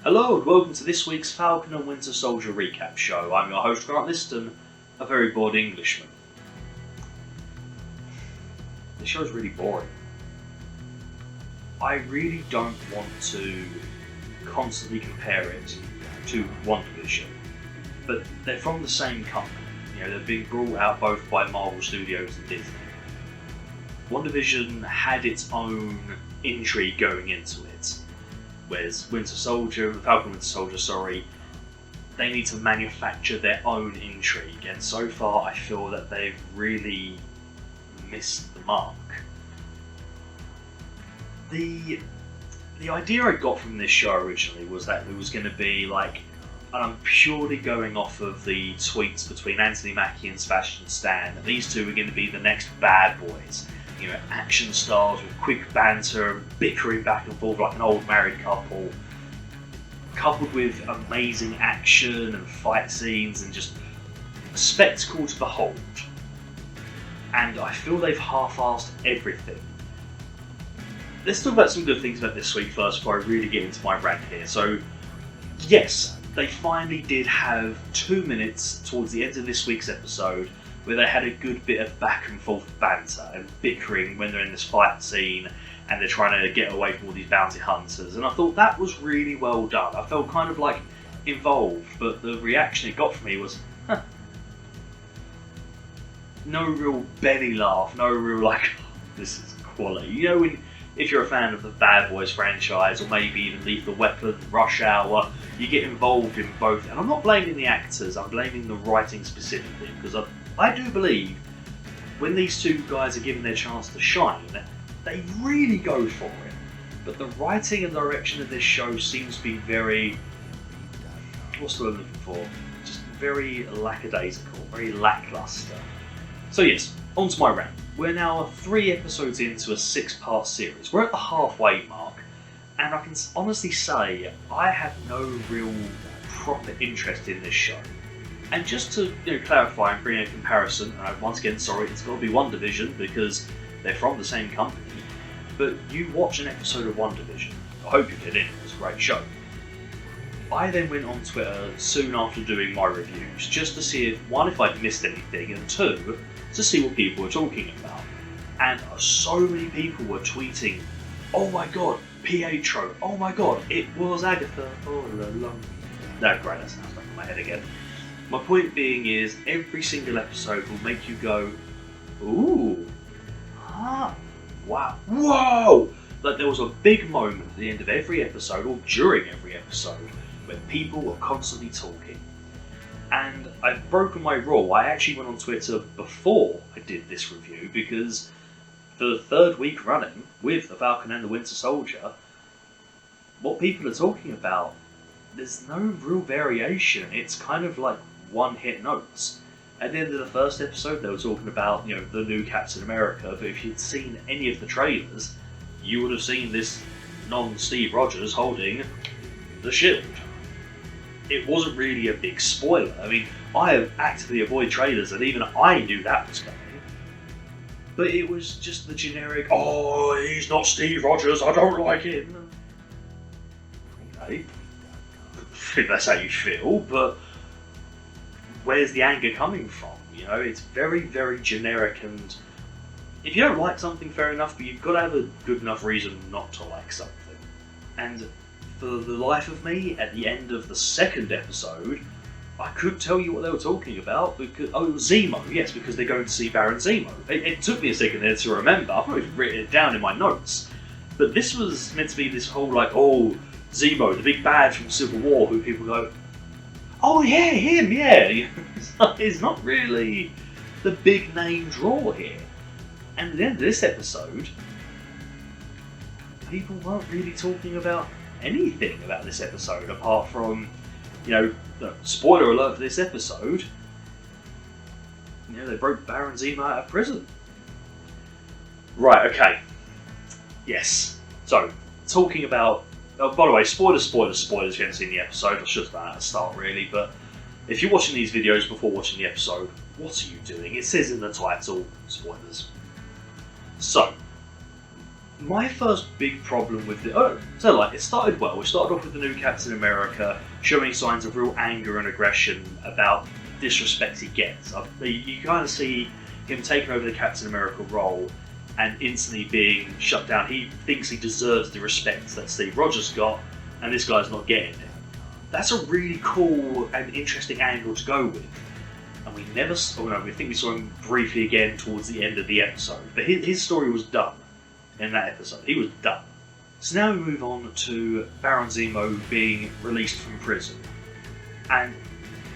Hello and welcome to this week's Falcon and Winter Soldier recap show. I'm your host Grant Liston, a very bored Englishman. The show's really boring. I really don't want to constantly compare it to WandaVision, but they're from the same company. You know, they're being brought out both by Marvel Studios and Disney. WandaVision had its own intrigue going into it, whereas Falcon and Winter Soldier, they need to manufacture their own intrigue, and so far I feel that they've really missed the mark. The idea I got from this show originally was that it was going to be like, and I'm purely going off of the tweets between Anthony Mackie and Sebastian Stan, that these two are going to be the next bad boys. You know, action stars with quick banter, bickering back and forth like an old married couple, coupled with amazing action and fight scenes and just a spectacle to behold. And I feel they've half-assed everything. Let's talk about some good things about this week first before I really get into my rant here. So, yes, they finally did have 2 minutes towards the end of this week's episode where they had a good bit of back and forth banter and bickering when they're in this fight scene and they're trying to get away from all these bounty hunters, and I thought that was really well done. I felt kind of like involved, but the reaction it got from me was, no real belly laugh, no real like, this is quality. You know, if you're a fan of the Bad Boys franchise, or maybe even Lethal Weapon, Rush Hour, you get involved in both, and I'm not blaming the actors, I'm blaming the writing specifically, because I do believe when these two guys are given their chance to shine, they really go for it. But the writing and direction of this show seems to be very, what's the word I'm looking for? Just very lackadaisical, very lackluster. So yes, on to my rant. We're now 3 episodes into a 6-part series. We're at the halfway mark, and I can honestly say I have no real proper interest in this show. And just to clarify and bring a comparison, once again, sorry, it's got to be WandaVision because they're from the same company, but you watch an episode of WandaVision, I hope you did, it was a great show. I then went on Twitter soon after doing my reviews, just to see if I'd missed anything, and 2, to see what people were talking about. And so many people were tweeting, oh my god, Pietro, oh my god, it was Agatha all along. No, great, that sounds stuck in my head again. My point being is, every single episode will make you go, ooh, ah, wow, whoa! Like there was a big moment at the end of every episode, or during every episode, where people were constantly talking. And I've broken my rule. I actually went on Twitter before I did this review, because for the 3rd week running with the Falcon and the Winter Soldier, what people are talking about, there's no real variation. It's kind of like one-hit notes. At the end of the first episode, they were talking about, the new Captain America, but if you'd seen any of the trailers, you would have seen this non-Steve Rogers holding the shield. It wasn't really a big spoiler. I mean, I have actively avoided trailers, and even I knew that was coming. But it was just the generic, oh, he's not Steve Rogers, I don't like him. Okay, if that's how you feel, but where's the anger coming from? It's very, very generic, and if you don't like something, fair enough, but you've got to have a good enough reason not to like something. And for the life of me, at the end of the 2nd episode, I couldn't tell you what they were talking about, because, it was Zemo, yes, because they're going to see Baron Zemo. It took me a second there to remember, I've probably written it down in my notes. But this was meant to be this whole Zemo, the big bad from Civil War, who people go, oh yeah, him, yeah. It's not really the big name draw here. And at the end of this episode, people weren't really talking about anything about this episode apart from, spoiler alert for this episode, they broke Baron Zemo out of prison. Right, okay. Yes. So, talking about, by the way, spoilers if you haven't seen the episode. I should have done that at the start really, but if you're watching these videos before watching the episode, what are you doing? It says in the title, spoilers. So, My first big problem with it, it started well. We started off with the new Captain America showing signs of real anger and aggression about disrespect he gets. You kind of see him taking over the Captain America role and instantly being shut down. He thinks he deserves the respect that Steve Rogers got, and this guy's not getting it. That's a really cool and interesting angle to go with. And we never, we think we saw him briefly again towards the end of the episode, but his story was done in that episode. He was done. So now we move on to Baron Zemo being released from prison. And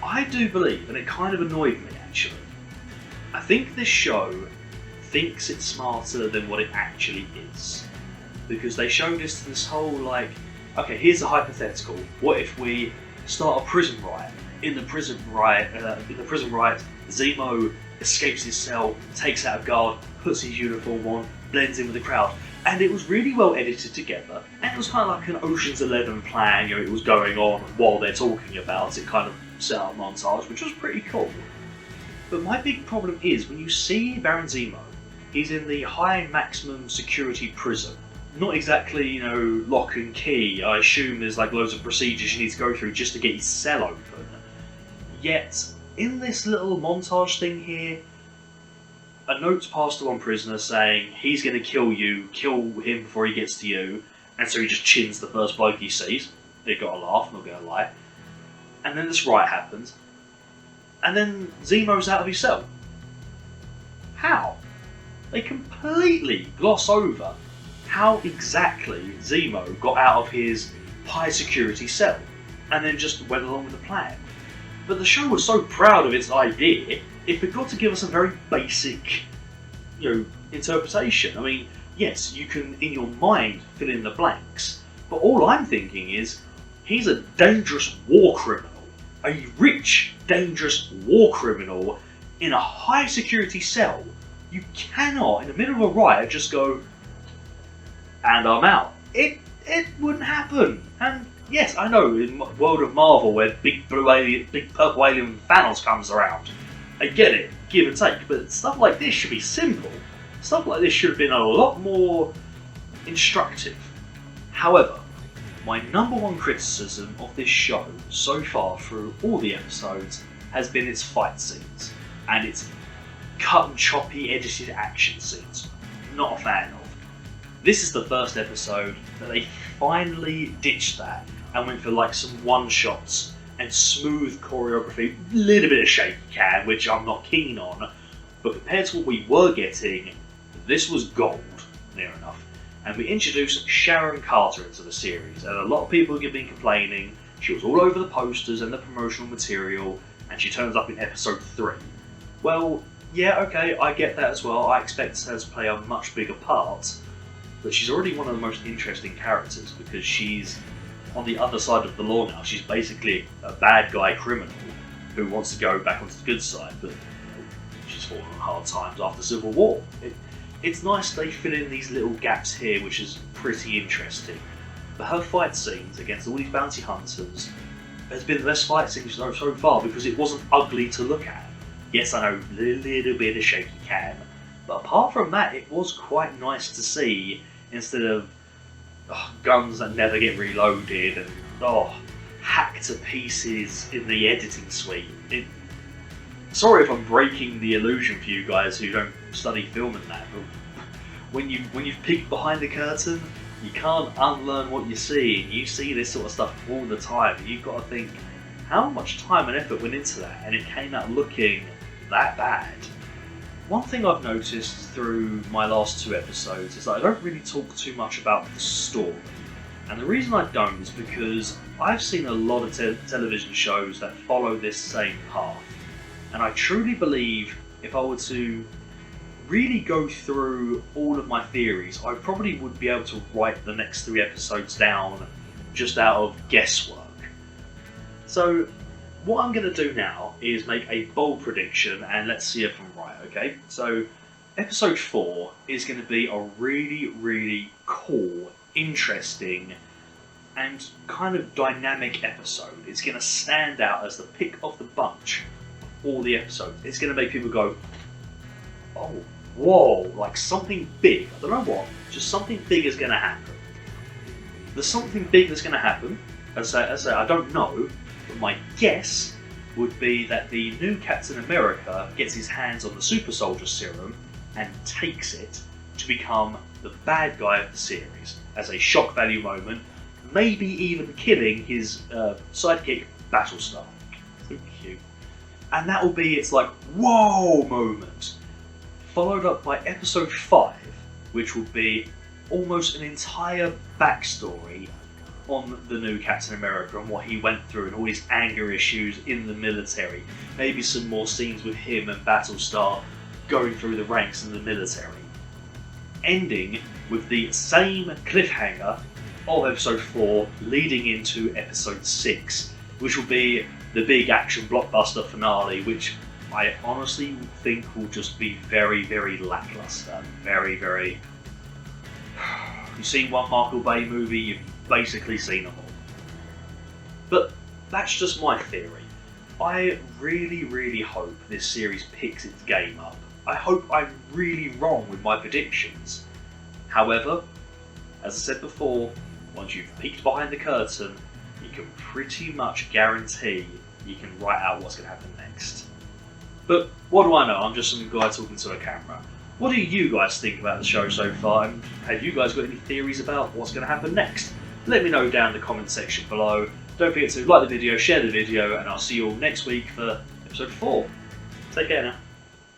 I do believe, and it kind of annoyed me actually, I think this show thinks it's smarter than what it actually is. Because they showed us this whole okay, here's a hypothetical. What if we start a prison riot? In the prison riot, Zemo escapes his cell, takes out a guard, puts his uniform on, blends in with the crowd. And it was really well edited together, and it was kind of like an Ocean's 11 plan. It was going on while they're talking about it, kind of set up montage, which was pretty cool. But my big problem is when you see Baron Zemo, he's in the high maximum security prison. Not exactly, lock and key. I assume there's loads of procedures you need to go through just to get his cell open. Yet, in this little montage thing here, a note's passed to one prisoner saying he's going to kill him before he gets to you, and so he just chins the first bloke he sees. They got a laugh, not going to lie. And then this riot happens, and then Zemo's out of his cell. How? They completely gloss over how exactly Zemo got out of his high security cell, and then just went along with the plan. But the show was so proud of its idea, it forgot to give us a very basic, interpretation. I mean, yes, you can, in your mind, fill in the blanks, but all I'm thinking is, he's a dangerous war criminal. A rich, dangerous war criminal in a high security cell. You cannot, in the middle of a riot, just go, and I'm out. It wouldn't happen. And yes, I know, in the world of Marvel, where big purple alien Thanos comes around, I get it, give and take, but stuff like this should be simple. Stuff like this should have been a lot more instructive. However, my number one criticism of this show so far through all the episodes has been its fight scenes and its cut and choppy edited action scenes. Not a fan of. This is the first episode that they finally ditched that and went for some one-shots and smooth choreography, a little bit of shaky cam, which I'm not keen on, but compared to what we were getting, this was gold, near enough. And we introduced Sharon Carter into the series, and a lot of people have been complaining. She was all over the posters and the promotional material, and she turns up in episode 3. Well, yeah, okay, I get that as well. I expect her to play a much bigger part, but she's already one of the most interesting characters because she's on the other side of the law now. She's basically a bad guy criminal who wants to go back onto the good side, but she's fallen on hard times after the Civil War. It's nice they fill in these little gaps here, which is pretty interesting. But her fight scenes against all these bounty hunters has been the best fight scenes so far because it wasn't ugly to look at. Yes, I know, a little bit of shaky cam, but apart from that, it was quite nice to see instead of guns that never get reloaded and hacked to pieces in the editing suite. Sorry if I'm breaking the illusion for you guys who don't study film and that, but when you've peeked behind the curtain, you can't unlearn what you see, and you see this sort of stuff all the time. You've got to think, how much time and effort went into that, and it came out looking that bad. One thing I've noticed through my last 2 episodes is that I don't really talk too much about the story. And the reason I don't is because I've seen a lot of television shows that follow this same path. And I truly believe if I were to really go through all of my theories, I probably would be able to write the next 3 episodes down just out of guesswork. So what I'm going to do now is make a bold prediction and let's see if I'm right, okay? So episode 4 is going to be a really, really cool, interesting and kind of dynamic episode. It's going to stand out as the pick of the bunch of all the episodes. It's going to make people go, oh, whoa, like something big, I don't know what, just something big is going to happen. The something big that's going to happen, as I say, I don't know, but my guess would be that the new Captain America gets his hands on the super soldier serum and takes it to become the bad guy of the series as a shock value moment, maybe even killing his sidekick Battlestar. So cute. And that will be its like whoa moment, followed up by episode 5, which will be almost an entire backstory on the new Captain America and what he went through and all his anger issues in the military. Maybe some more scenes with him and Battlestar going through the ranks in the military. Ending with the same cliffhanger of episode 4 leading into episode 6, which will be the big action blockbuster finale, which I honestly think will just be very, very lackluster. Very, very... You've seen one Michael Bay movie, you've basically seen them all. But that's just my theory. I really, really hope this series picks its game up. I hope I'm really wrong with my predictions. However, as I said before, once you've peeked behind the curtain, you can pretty much guarantee you can write out what's going to happen next. But what do I know? I'm just some guy talking to a camera. What do you guys think about the show so far? And have you guys got any theories about what's going to happen next? Let me know down in the comment section below. Don't forget to like the video, share the video, and I'll see you all next week for episode 4. Take care now.